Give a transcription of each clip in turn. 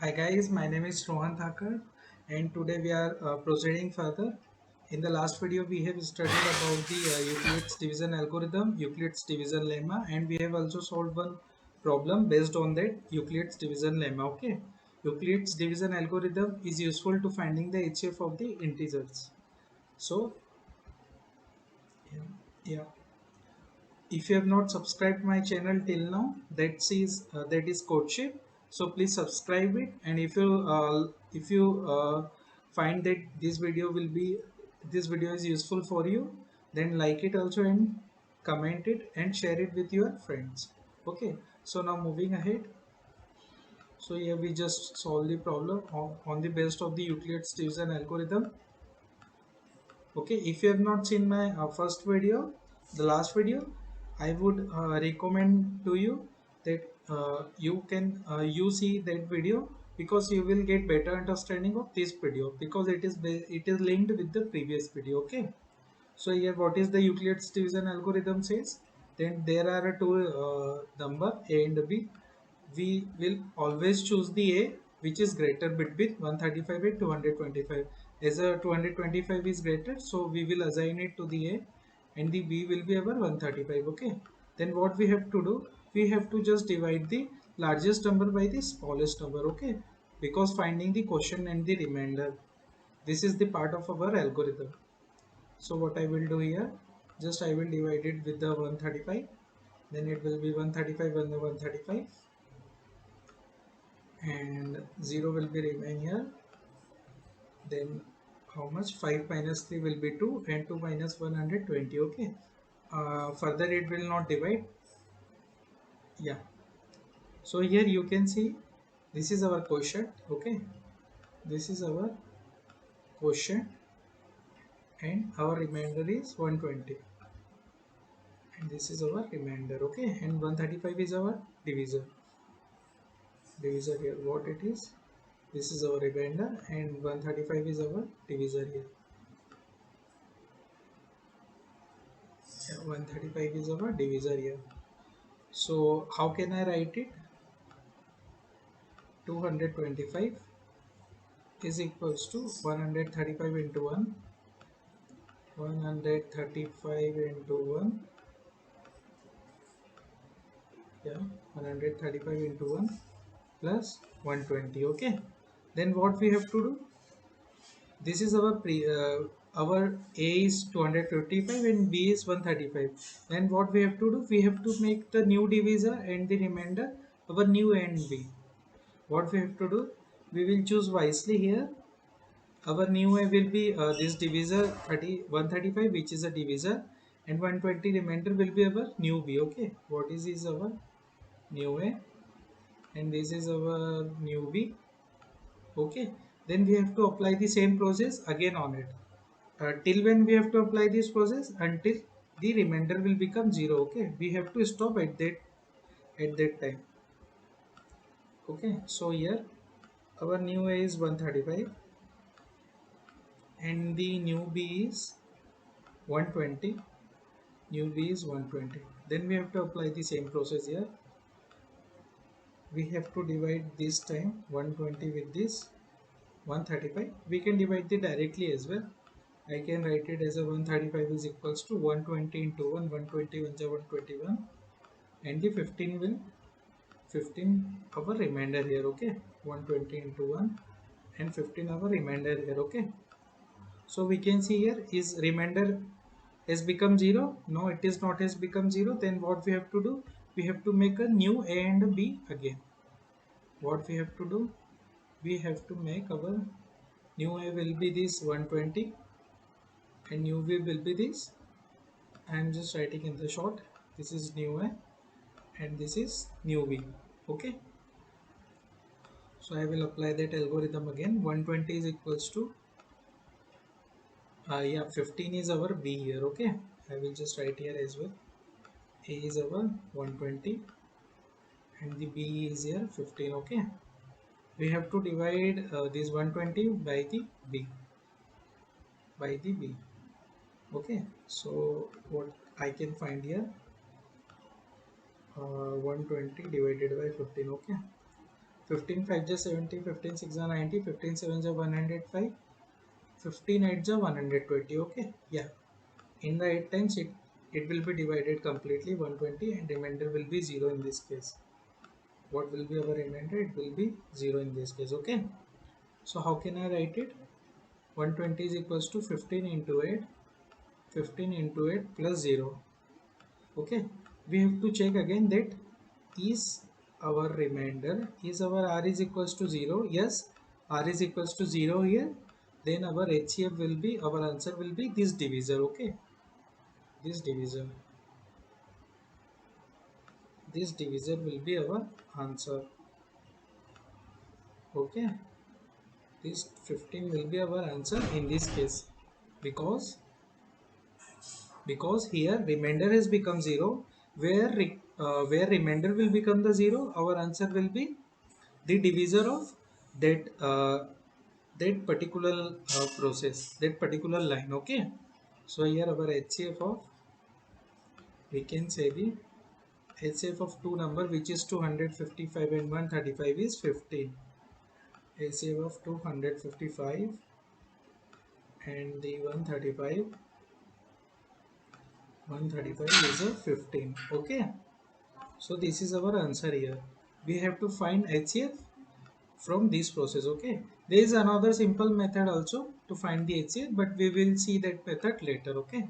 Hi guys, my name is Rohan Thakur and today we are proceeding further. In the last video we have studied about the Euclid's division algorithm, Euclid's division lemma, and we have also solved one problem based on that Euclid's division lemma. Okay, Euclid's division algorithm is useful to finding the HF of the integers. So yeah, yeah. If you have not subscribed my channel till now, that is Courtship, so please subscribe it. And if you find that this video is useful for you, then like it also and comment it and share it with your friends. Okay, so now moving ahead. So here we just solve the problem on the basis of the Euclid's division algorithm. Okay, if you have not seen my first video, the last video, I would recommend to you that you see that video, because you will get better understanding of this video, because it is linked with the previous video. Okay, so here what is the Euclid's division algorithm says, then there are two number a and b. We will always choose the a which is greater between 135 and 225. As a 225 is greater, so we will assign it to the a, and the b will be our 135. Okay, then what we have to do, we have to just divide the largest number by the smallest number. Okay, because finding the quotient and the remainder, this is the part of our algorithm. So what I will do here, just I will divide it with the 135, then it will be 135 and the 135, and 0 will be remain here. Then how much, 5 minus 3 will be 2, and 2 minus 120. Okay, further it will not divide. Yeah, so here you can see this is our quotient. Okay, this is our quotient and our remainder is 120, and this is our remainder. Okay, and 135 is our divisor here. What it is, this is our remainder, and 135 is our divisor here. Yeah, 135 is our divisor here. So how can I write it? 225 is equals to 135 into 1, 135 into 1, yeah, 135 into 1 plus 120. Okay, then what we have to do, this is our a is 255 and b is 135. Then what we have to do, we have to make the new divisor and the remainder our new a and b. What we have to do, we will choose wisely here. Our new a will be this divisor 135, which is a divisor, and 120 remainder will be our new b. Okay, what is our new a, and this is our new b. Okay, then we have to apply the same process again on it. Till when we have to apply this process? Until the remainder will become 0. Okay, we have to stop at that time. Okay, so here our new a is 135 and the new b is 120. New b is 120. Then we have to apply the same process here. We have to divide this time 120 with this 135. We can divide it directly as well. I can write it as a 135 is equals to 120 into 1, 120 1 is 121, and the 15 will 15 our remainder here. Okay, 120 into 1 and 15 our remainder here. Okay, so we can see here is remainder has become 0. No, it is not has become 0. Then what we have to do, we have to make a new a and b again. What we have to do, we have to make our new a will be this 120 and new b will be this. I am just writing in the short, this is new a and this is new b. Okay, so I will apply that algorithm again. 120 is equals to yeah, 15 is our b here. Okay, I will just write here as well. A is our 120 and the b is here 15. Okay, we have to divide this 120 by the b. Okay, so what I can find here, 120 divided by 15. Okay, 15 5 is 70, 15 6 is 90, 15 7 is 105, 15 8 is 120. Okay, yeah. In the 8 times it will be divided completely 120 and remainder will be 0 in this case. What will be our remainder? It will be 0 in this case. Okay. So how can I write it? 120 is equals to 15 into 8, 15 into 8 plus 0. Okay. We have to check again that is our remainder, is our r is equals to 0. Yes, r is equals to 0 here. Then our HCF will be, our answer will be this divisor. Okay. This divisor. This divisor will be our answer. Okay. This 15 will be our answer in this case, because here remainder has become 0, where remainder will become the 0, our answer will be the divisor of that particular process, that particular line. Okay, so here our HCF of, we can say the HCF of two number which is 255 and 135 is 15. HCF of 255 and the 135 is a 15. Okay, so this is our answer here. We have to find HCF from this process. Okay, there is another simple method also to find the HCF, but we will see that method later. Okay,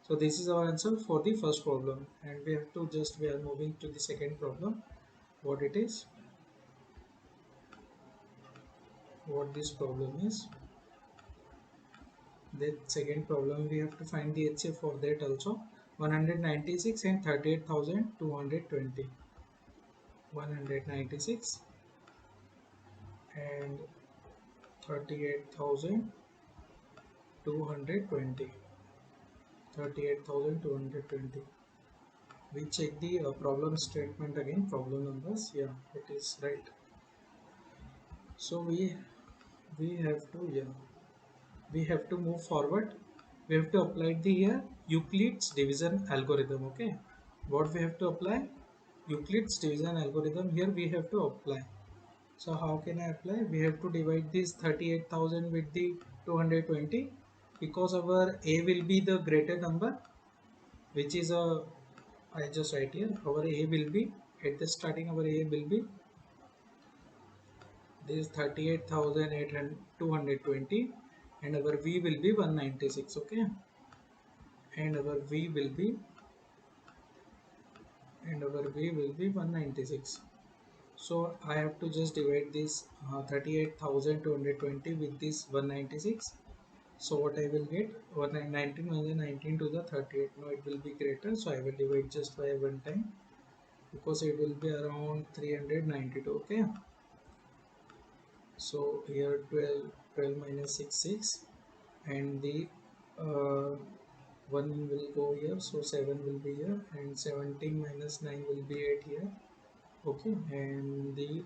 so this is our answer for the first problem, and we have to just, we are moving to the second problem. What it is, what this problem is, that second problem we have to find the HCF for that also. 196 and 38,220. 196 and 38,220. 38,220. We check the problem statement again, problem numbers. Yeah, it is right. So we have to, yeah, we have to move forward. We have to apply the Euclid's division algorithm. Okay, what we have to apply? Euclid's division algorithm here we have to apply. So how can I apply? We have to divide this 38,000 with the 220, because our a will be the greater number, which is a, I just write here, our a will be, at the starting our a will be this 38,220 and our v will be 196. Okay, and our v will be, 196. So I have to just divide this 38,220 with this 196. So what I will get, 19 minus 19 to the 38. Now it will be greater, so I will divide just by one time, because it will be around 392. Okay, so here 12 minus 6 6, and the uh, 1 will go here, so 7 will be here, and 17 minus 9 will be 8 here. Okay, and the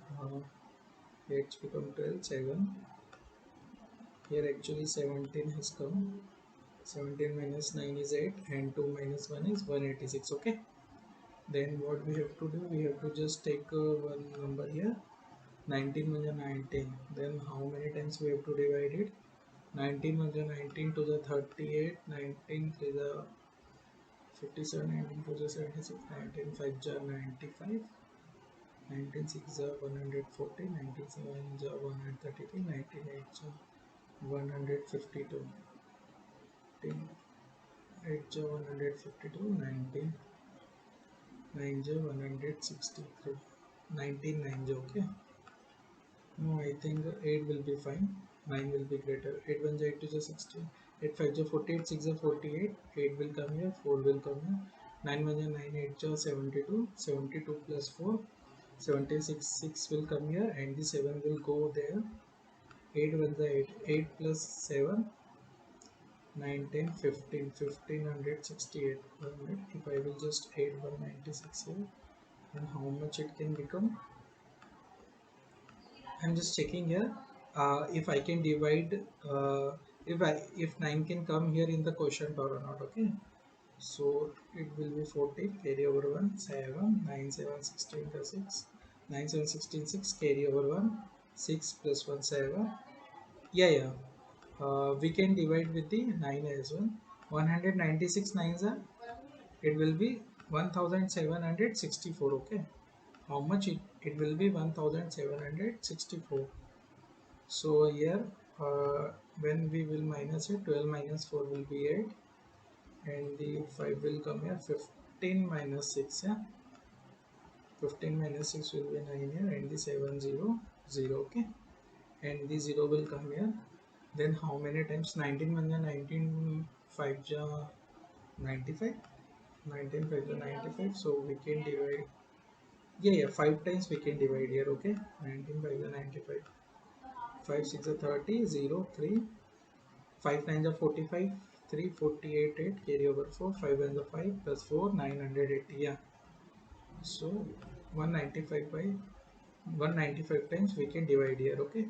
8 become 12, 7 here, actually 17 has come. 17 minus 9 is 8 and 2 minus 1 is 186. Okay, then what we have to do, we have to just take one number here, 19 minus 19. Then how many times we have to divide it? 19 minus 19 to the 38, 19 to the 57, 19 to the 76, 19 5 jar 95, 19 6 jar 140, 19 7 jar 132, 19 8 jar 152, 19 8 jar 152, 19 9 jar 163, 19 9 jar. Okay, no, I think 8 will be fine, 9 will be greater. 8 1 jar 8 2 jar 16, 8 5 jar 48, 6 jar 48, 8 will come here, 4 will come here, 9 1 jar 9, 8 jar 72, 72 plus 4, 76, 6 will come here, and the 7 will go there. 8 1 jar 8, 8 plus 7, 9 10 15, 1568. If I will just add 196 here, then how much it can become? I'm just checking here if I can divide, if 9 can come here in the quotient or not. Okay, so it will be 40, carry over 1, 7 9 7 16 plus 6, 9 7 16 6 carry over 1, 6 plus 1 7. Yeah, yeah. We can divide with the 9 as well. 196 nines are, it will be 1764. Okay, how much it will be? 1764. So here, when we will minus it, 12 minus 4 will be 8, and the 5 will come here. 15 minus 6, yeah, 15 minus 6 will be 9 here, and the 7 0 0. Okay, and the 0 will come here. Then how many times? 19 1 ja 19, 5 ja 95, 19 5 ja 95. So we can divide. Yeah, yeah, 5 times we can divide here. Okay, 19 5 ja 95, 5 6 ja 30, 0 3, 5 9 ja 45, 3 48 8, carry over 4, 5 1 ja 5 plus 4 980. Yeah, so 195 by 195 times we can divide here. Okay,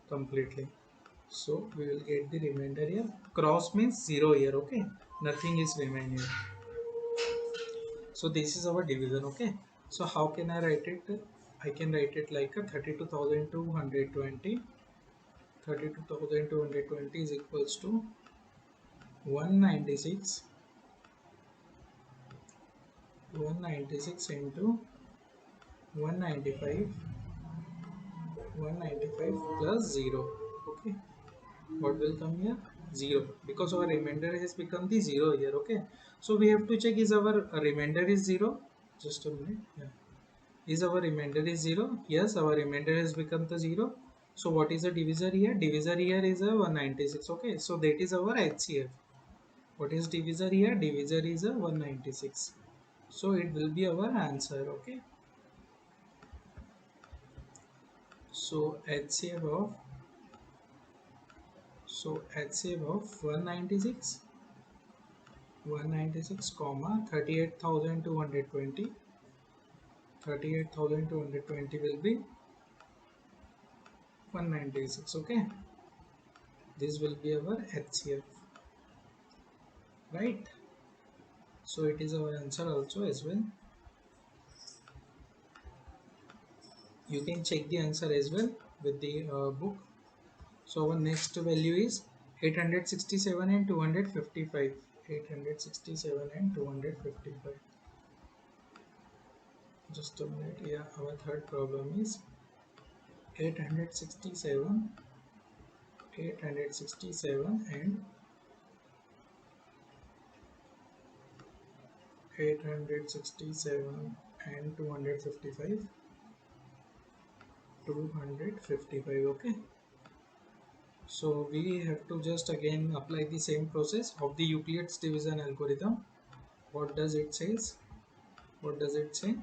completely. So we will get the remainder here. Cross means 0 here. Okay, nothing is remaining. So this is our division. Okay, so how can I write it? I can write it like a 32,220. 32,220 is equals to 196, 196 into 195, 195 plus 0. Okay, what will come here? 0, because our remainder has become the 0 here. Okay, so we have to check, is our remainder is 0? Just a minute. Yeah, is our remainder is 0? Yes, our remainder has become the 0. So what is the divisor here? Divisor here is a 196. Okay, so that is our HCF. What is divisor here? Divisor is a 196. So it will be our answer. Okay, so HCF of 196, 196 comma 38,220, 38,220 will be 196. Okay, this will be our HCF, right? So it is our answer also as well. You can check the answer as well with the book. So our next value is 867 and 255. 867 and 255. Just a minute. Yeah, our third problem is 867, 867 and 867 and 255. 255. Okay, so we have to just again apply the same process of the Euclid's division algorithm. What does it says? What does it say?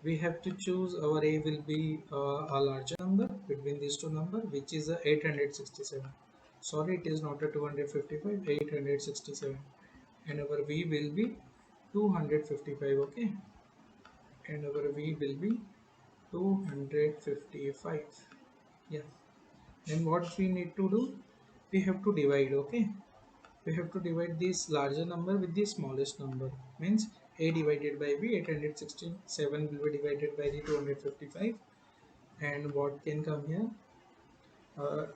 We have to choose our A will be a larger number between these two numbers, which is a 867. Sorry, it is not a 255, 867. And our V will be 255. Okay, and our V will be 255. Yeah. Then what we need to do? We have to divide. Okay, we have to divide this larger number with the smallest number. Means A divided by B, 867 will be divided by the 255, and what can come here?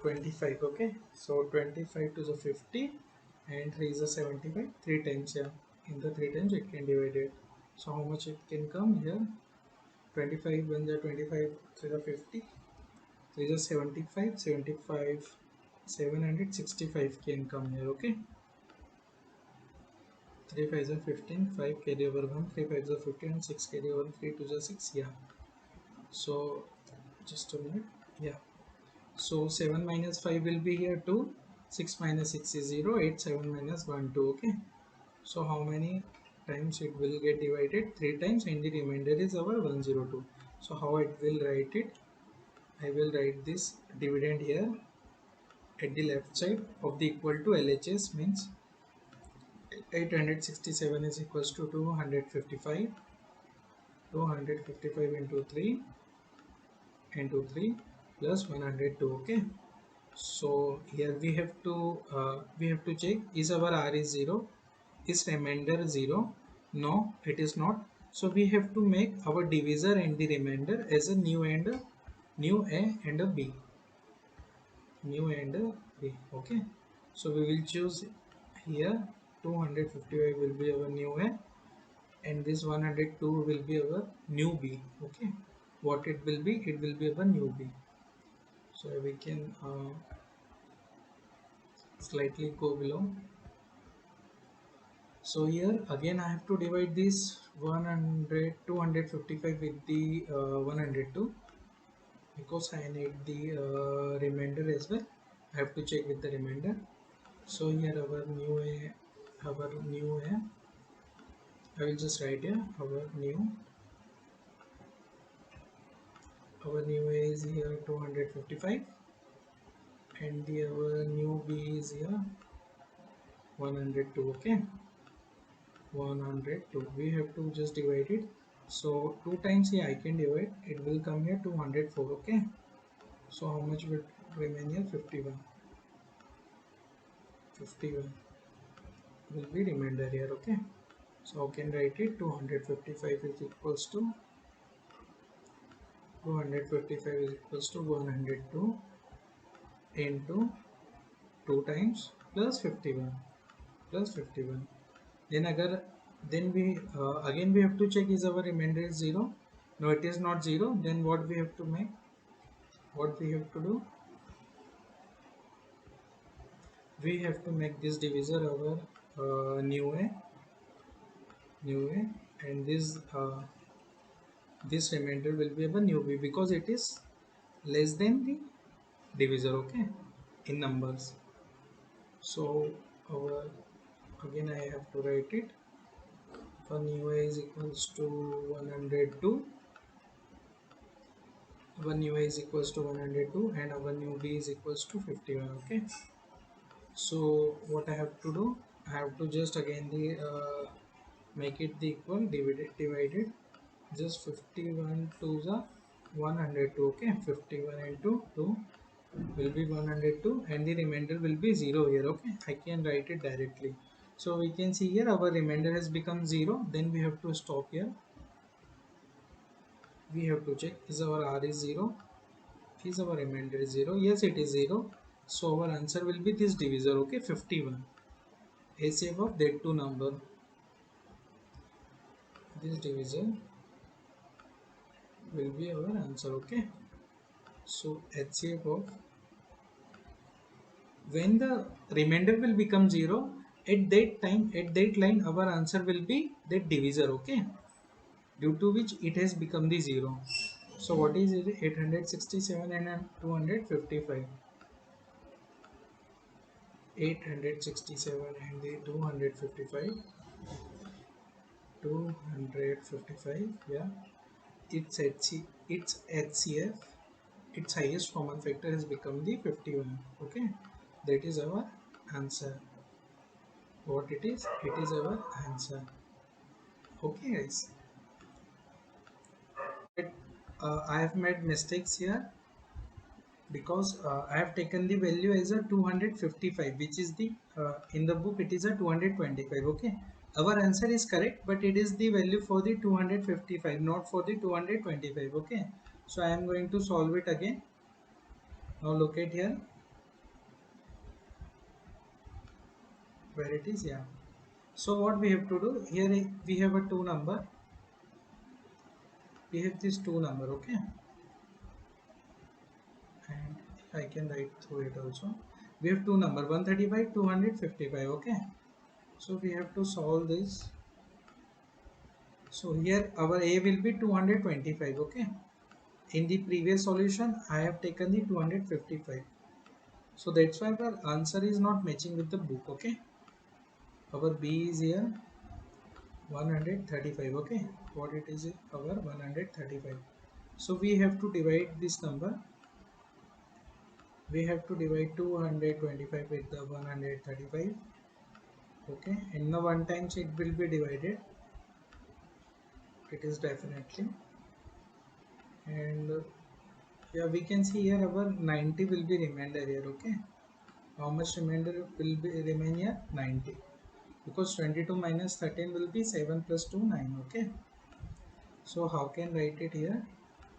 25. Okay, so 25 to the 50 and 3 is a 75, 3 times. Yeah, in the 3 times it can divide it. So how much it can come here? 25 when the 25 to the 50, 3 is a 75, 75, 765 can come here. Okay, 3 5s are 15, 5 carry over 1, 3 5s are 15, 6 carry over 3 2s are 6. Yeah, so just a minute. Yeah, so 7 minus 5 will be here 2, 6 minus 6 is 0, 8 7 minus 1 2. Okay, so how many times it will get divided? 3 times, and the remainder is our 102. So how I will write it? I will write this dividend here at the left side of the equal to LHS, means 867 is equals to 255, 255 into 3 plus 102. Okay, so here we have to check, is our R is 0, is remainder 0? No, it is not. So we have to make our divisor and the remainder as a new and a new A and a B. New and a B. Okay. So we will choose here 255 will be our new A and this 102 will be our new B. Okay. What it will be? It will be our new B. So we can slightly go below. So here again I have to divide this 100 255 with the 102 because I need the remainder as well. I have to check with the remainder. So here our new A, I will just write here our new A is here 255 and the our new B is here 102. Okay, 102. We have to just divide it. So 2 times here I can divide. It will come here 204. Okay. So how much will remain here? 51. 51 will be remainder here. Okay. So I can write it 255 is equals to 255 is equals to 102 into 2 times plus 51 plus 51. Then agar then we again we have to check is our remainder is 0. No, it is not 0. Then what we have to make? What we have to do? We have to make this divisor our new A, and this remainder will be our new B because it is less than the divisor. Okay, in numbers. So our again I have to write it. For new A is equals to 102. Our new A is equals to 102 and our new B is equals to 51. Okay. So what I have to do? I have to just again the make it the equal divided just 51 to the 102. Okay, 51 into 2 will be 102 and the remainder will be 0 here. Okay, I can write it directly. So we can see here our remainder has become 0. Then we have to stop here. We have to check is our R is 0, is our remainder is 0. Yes, it is 0. So our answer will be this divisor. Okay, 51. HCF of that two number. This division will be our answer. Okay, so HCF of when the remainder will become 0, at that time at that line our answer will be that divisor. Okay, due to which it has become the 0. So what is it? 867 and 255. 867 and the 255. 255. Yeah, its HCF, its highest common factor has become the 51. Okay, that is our answer. What it is? It is our answer. Okay, guys. But, I have made mistakes here because I have taken the value as a 255, which is the in the book it is a 225. Okay, our answer is correct, but it is the value for the 255, not for the 225. Okay, so I am going to solve it again. Now look at here where it is. Yeah. So what we have to do here? We have a two number. We have this two number. Okay, and I can write through it also. We have two number 135 255. Okay, so we have to solve this. So here our A will be 225. Okay, in the previous solution I have taken the 255, so that's why our answer is not matching with the book. Okay, our B is here 135. Okay, what it is our 135. So we have to divide this number. We have to divide 225 with the 135. Okay, in the one times it will be divided. It is definitely, and yeah, we can see here our 90 will be remainder here. Okay, how much remainder will be remain here? 90, because 22 minus 13 will be 7 plus 2 9. Okay, So how can write it here?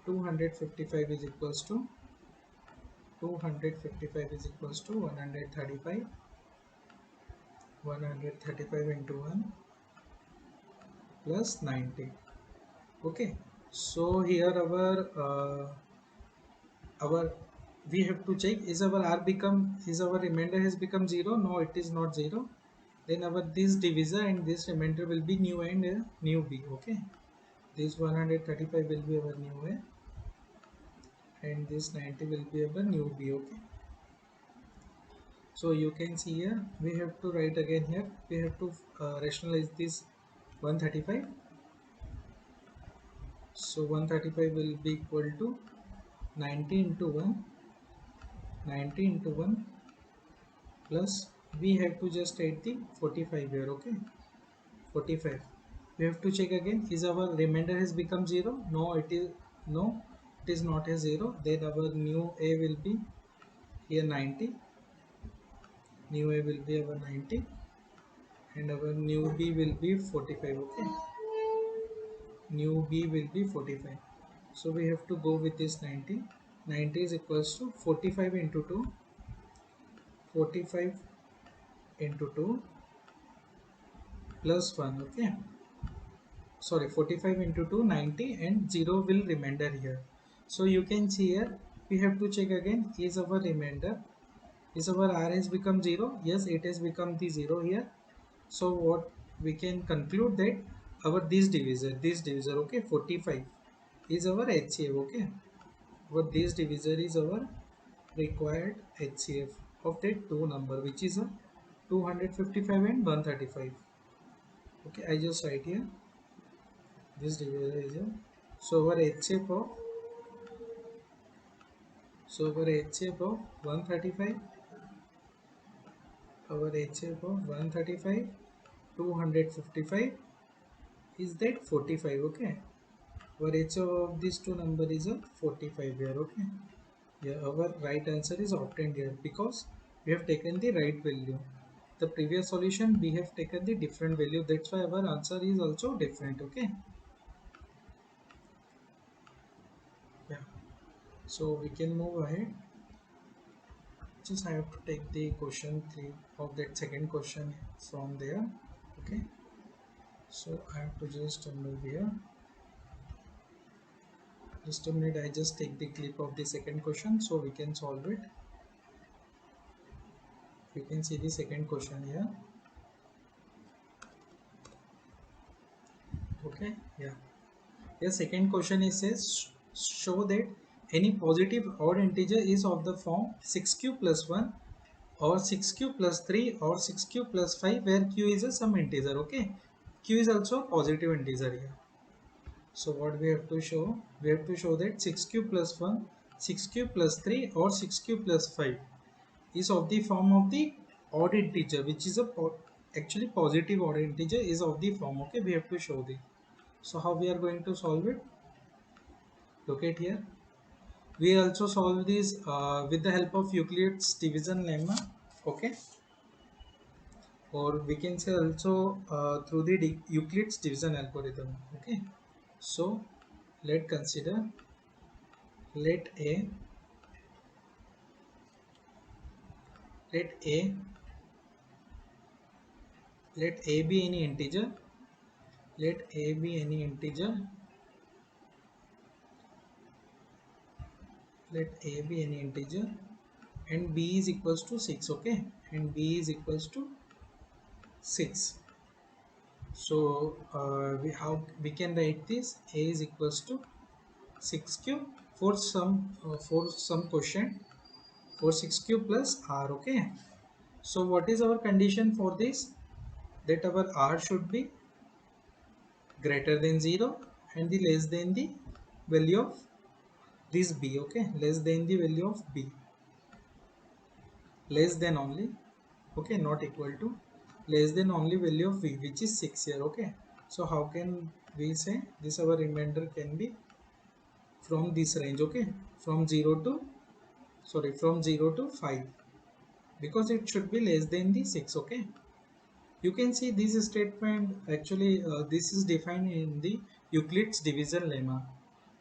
255 is equals to 135 135 into 1 plus 90. Okay, so here our we have to check, is our r become, is our remainder has become 0? No, it is not 0. Then our this divisor and this remainder will be new and new b. Okay, this 135 will be our new a and this 90 will be our new b. Okay, so you can see here we have to write again here, we have to rationalize this 135. So 135 will be equal to 90 into 1, 90 into 1 plus we have to just add the 45 here. Okay, 45. We have to check again, is our remainder has become 0? No, it is, no, it is not a 0. Then our new a will be here 90, new a will be our 90 and our new b will be 45. Okay, new b will be 45. So we have to go with this 90. 90 is equals to 45 into 2, 45 into 2 plus 1. Okay, sorry, 45 into 2 90 and 0 will remainder here. So you can see here we have to check again, is our remainder, is our r has become 0? Yes, it has become the 0 here. So what we can conclude that our this divisor, okay, 45 is our HCF. Okay, what this divisor is our required HCF of that two number, which is a 255 and 135. Okay, I just write here this divisor is a, so our HCF of, so our HCF of 135, our HCF of 135, 255 is that 45. Okay, our HCF of these two number is a 45 here. Okay, yeah, our right answer is obtained here because we have taken the right value. The previous solution we have taken the different value, that's why our answer is also different. Okay, yeah, so we can move ahead. Just I have to take the question 3 of that second question from there. Okay, so I have to just move here. Just a minute, I just take the clip of the second question so we can solve it. You can see the second question here. Okay, yeah. The second question is says show that any positive odd integer is of the form 6q plus 1 or 6q plus 3 or 6q plus 5 where q is a some integer. Okay, q is also a positive integer here. So what we have to show? We have to show that 6q plus 1, 6q plus 3 or 6q plus 5 is of the form of the odd integer, which is a actually positive odd integer is of the form. Okay, we have to show the. So how we are going to solve it? Look at here. We also solve this with the help of Euclid's division lemma. Okay, or we can say also through the Euclid's division algorithm. Okay, so let consider, let a let a let a be any integer, let a be any integer, let a be any integer and b is equals to 6. Okay, and b is equals to 6. So how we can write this? A is equals to 6q for some question for 6q plus r. Okay, so what is our condition for this? That our r should be greater than 0 and the less than the value of this b. Okay, less than the value of b, less than only, okay, not equal to, less than only value of v, which is 6 here. Okay, so how can we say this? Our remainder can be from this range. Okay, from 0 to, sorry, from 0 to 5 because it should be less than the 6. Okay, you can see this statement actually this is defined in the Euclid's division lemma.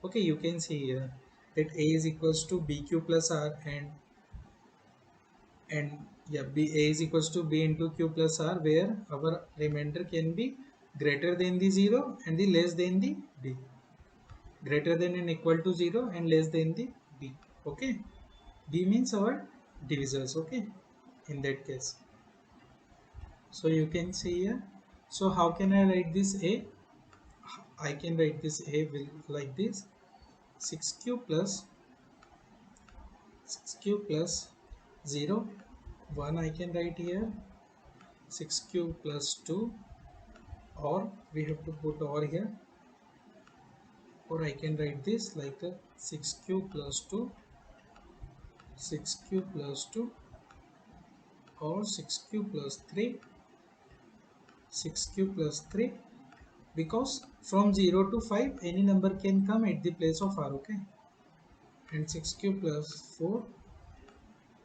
Okay, you can see here that A is equals to BQ plus R, and yeah, A is equals to B into Q plus R, where our remainder can be greater than the 0 and the less than the B, greater than and equal to 0 and less than the B. Okay, B means our divisors. Okay, in that case, so you can see here. So how can I write this A? I can write this A will like this: 6Q plus 6Q plus 0, 1 I can write here, 6Q plus 2, or we have to put or here, or I can write this like a 6Q plus 2, 6Q plus 2, or 6Q plus 3, 6Q plus 3, because from 0 to 5 any number can come at the place of R. Okay, and 6Q plus 4,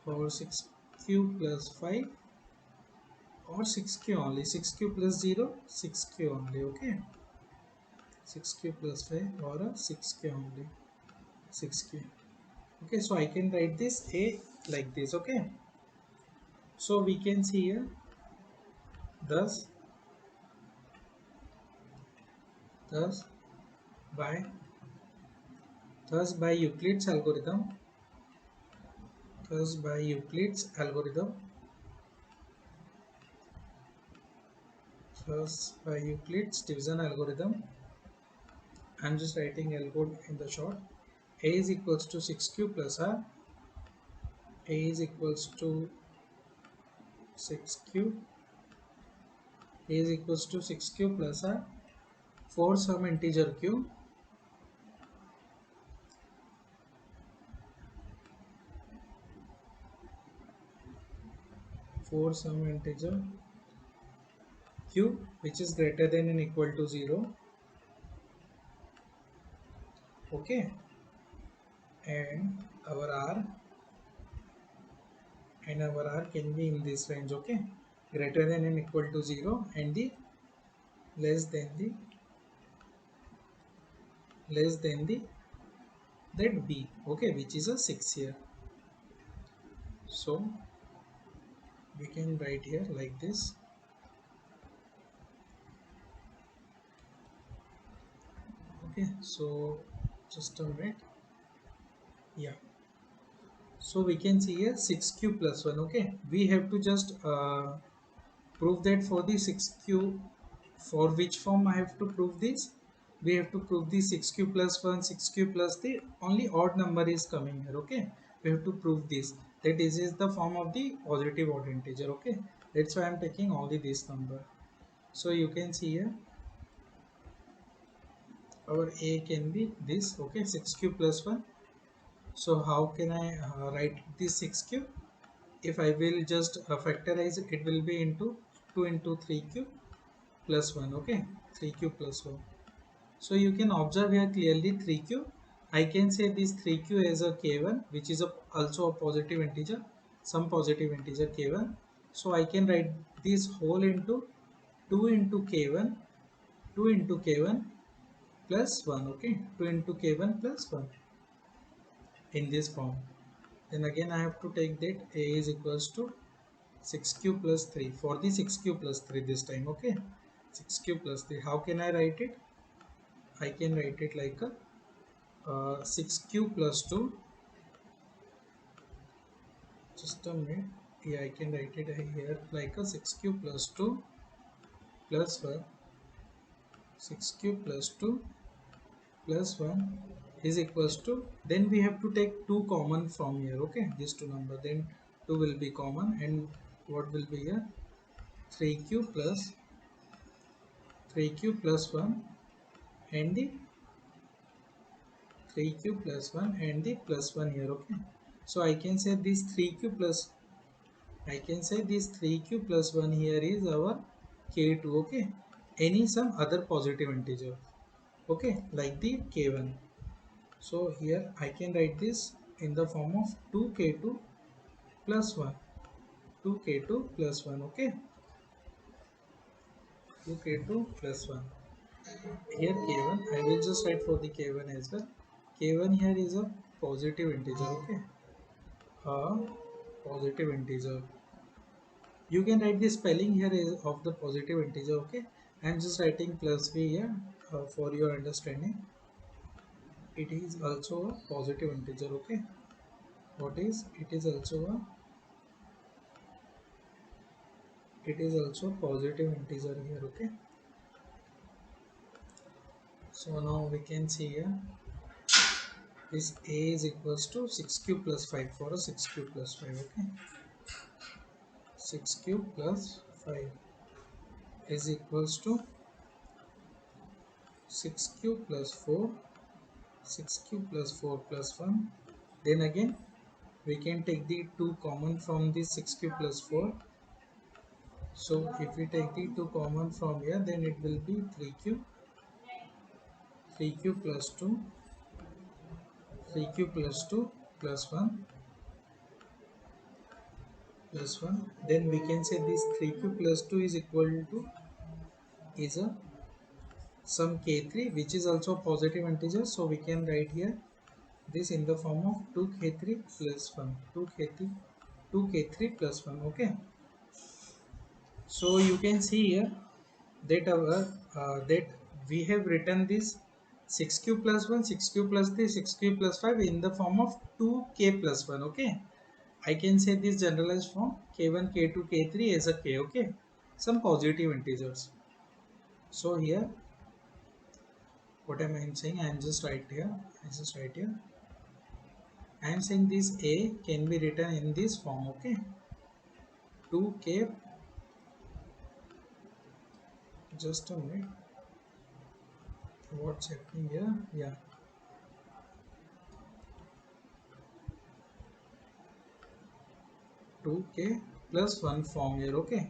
or 6Q plus 5, or 6Q only, 6Q plus 0, 6Q only. Okay, 6Q plus 5 or a 6Q only, 6Q. Okay, so I can write this A like this. Okay, so we can see here, thus thus by by Euclid's algorithm, thus by Euclid's algorithm, thus by Euclid's division algorithm, I'm just writing algod in the short. A is equals to 6Q plus R, A is equals to 6Q, A is equals to 6Q plus R for some integer Q, for some integer Q which is greater than and equal to 0. Okay, and our R can be in this range. Okay, greater than and equal to 0 and the less than the that B. Okay, which is a 6 here. So we can write here like this. Okay, so just a minute. Yeah, so we can see here 6Q plus 1. Okay, we have to just prove that for the 6Q, for which form I have to prove this? We have to prove the 6Q plus 1, 6Q plus the only odd number is coming here. Okay, we have to prove this, that this is the form of the positive odd integer. Okay, that's why I'm taking only this number. So you can see here our A can be this. Okay, 6Q plus 1. So how can I write this 6Q? If I will just factorize it, it will be into 2 into 3Q plus 1. Okay, 3Q plus 1. So you can observe here clearly 3Q. I can say this 3Q as a K1, which is also a positive integer, some positive integer K1. So I can write this whole into 2 into K1, 2 into K1 plus 1. Okay, 2 into K1 plus 1 in this form. Then again I have to take that A is equals to 6Q plus 3 for the 6Q plus 3 this time. Okay, 6Q plus 3. How can I write it? I can write it like a 6Q plus 2. Just a minute. Yeah, I can write it here like a 6Q plus 2 plus 1. 6Q plus 2 plus 1 is equals to, then we have to take 2 common from here. Okay, these two number, then 2 will be common, and what will be here? 3Q plus 1 and the 3Q plus 1 and the plus 1 here. Okay, so I can say this 3Q plus, I can say this 3Q plus 1 here is our K2. Okay, any some other positive integer. Okay, like the K1. So here I can write this in the form of 2K2 plus 1. 2K2 plus 1. Okay, 2K2 plus 1. Here k1, I will just write for the k1 as well. K1 here is a positive integer, okay? A positive integer. You can write the spelling here is of the positive integer, okay? I'm just writing plus v here for your understanding. It is also a positive integer, okay? What is? It is also positive integer here, okay? So now we can see here this a is equals to 6 cube plus 5 for a 6 cube plus 5, okay? 6 cube plus 5 is equals to 6 cube plus 4, 6 cube plus 4 plus 1. Then again we can take the 2 common from the 6 cube plus 4. So if we take the 2 common from here, then it will be 3 cube plus 2, 3 cube plus 2 plus 1 plus 1. Then we can say this 3 cube plus 2 is equal to is a some k3, which is also positive integer. So we can write here this in the form of 2k3 plus 1, 2k3 plus 1, okay? So you can see here that our that we have written this 6 cube plus 1, 6 cube plus 3, 6 cube plus 5 in the form of 2k plus 1, okay? I can say this generalized form k1, k2, k3 as a k, okay? Some positive integers. So here what am I saying? I am just right here. I am saying this a can be written in this form, okay? 2k, just a minute. What's happening here? Yeah, 2k plus 1 form here, okay?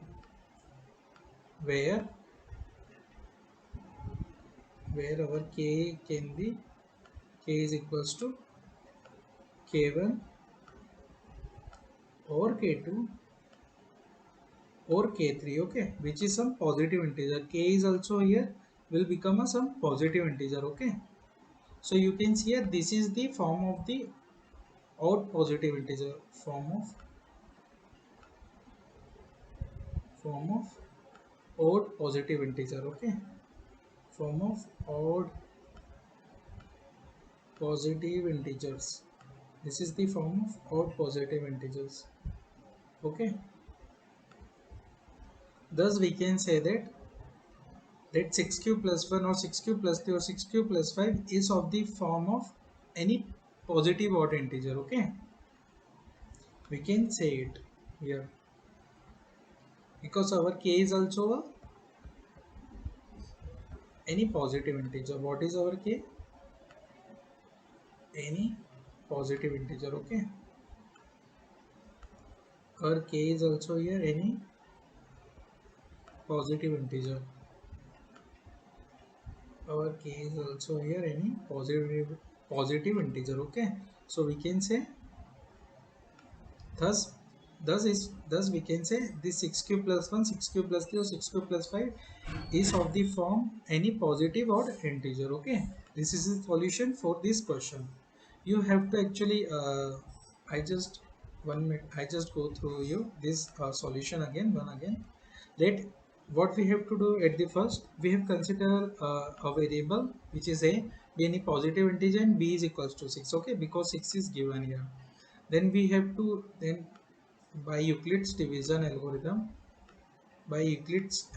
Where our k can be k is equals to k1 or k2 or k3, okay? Which is some positive integer. K is also here will become a some positive integer, okay? So you can see here this is the form of the odd positive integer, form of odd positive integer, okay? Form of odd positive integers. This is the form of odd positive integers, okay? Thus we can say that 6 cube plus 1 or 6 cube plus 3 or 6 cube plus 5 is of the form of any positive odd integer, okay? We can say it here because our k is also any positive integer. What is our k? Any positive integer, okay? Our k is also here any positive integer. Our k is also here any positive integer, okay? So we can say thus thus we can say this 6 cube plus 1, 6 cube plus 3 or 6 cube plus 5 is of the form any positive or integer, okay? This is the solution for this question. You have to actually I just 1 minute, I just go through you this solution again, that what we have to do at the first, we have considered a variable which is a be any positive integer and b is equals to 6, okay? Because 6 is given here. Then we have to then by Euclid's division algorithm, by Euclid's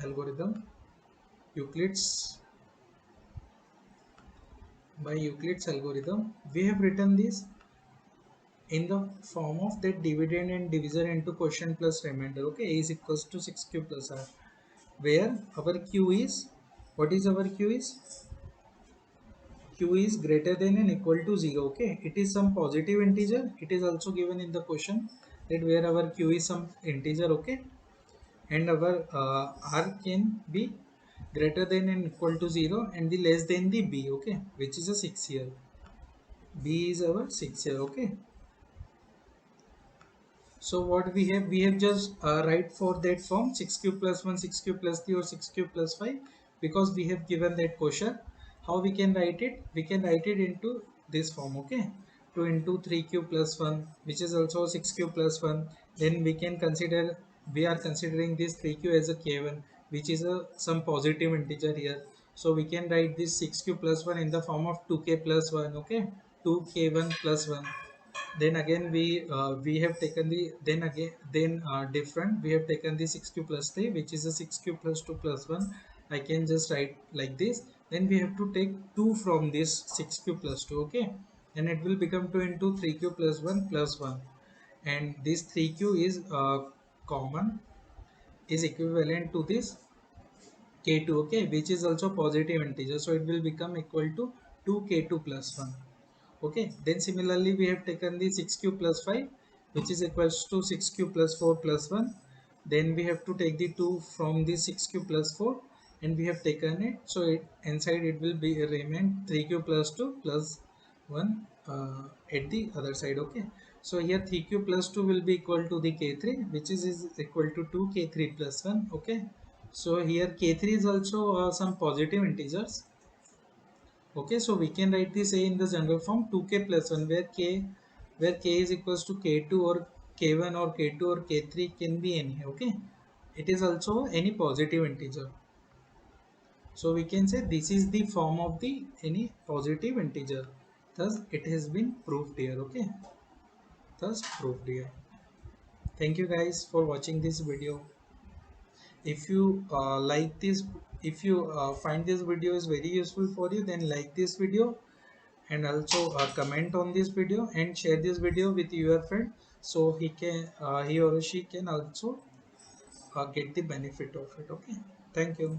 Euclid's algorithm, we have written this in the form of that dividend and divisor into quotient plus remainder, okay? A is equals to 6 q plus r, where our q is, what is our q is greater than and equal to 0, okay? It is some positive integer. It is also given in the question that where our q is some integer, okay? And our r can be greater than and equal to 0 and the less than the b, okay? Which is a 6 here. B is our 6 here, okay? So what we have just write for that form 6 cube plus 1, 6 cube plus 3 or 6 cube plus 5. because we have given that question. How we can write it? We can write it into this form, okay? 2 into 3q plus 1, which is also 6q plus 1. Then we can consider, we are considering this 3q as a k1, which is a some positive integer here. So we can write this 6q plus 1 in the form of 2k plus 1, okay? 2k1 plus 1. Then again we have taken the, then again then different, we have taken the 6q plus 3, which is a 6q plus 2 plus 1. I can just write like this. Then we have to take 2 from this 6q plus 2, okay? And it will become 2 into 3q plus 1 plus 1. And this 3q is common, is equivalent to this k2, okay, which is also positive integer, so it will become equal to 2k2 plus 1. Okay, then similarly we have taken the 6q plus 5, which is equals to 6q plus 4 plus 1. Then we have to take the 2 from the 6q plus 4, and we have taken it, so it inside it will be remain 3q plus 2 plus 1 at the other side, okay? So here 3q plus 2 will be equal to the k3, which is equal to 2k3 plus 1, okay? So here k3 is also some positive integers. Okay, so we can write this a in the general form 2k plus 1, where k is equals to k2 or k1 or k2 or k3 can be any, okay? It is also any positive integer. So we can say this is the form of the any positive integer. Thus it has been proved here, okay? Thus proved here. Thank you guys for watching this video. If you like this, if you find this video is very useful for you, then like this video, and also comment on this video and share this video with your friend, so he or she can also get the benefit of it, okay? Thank you.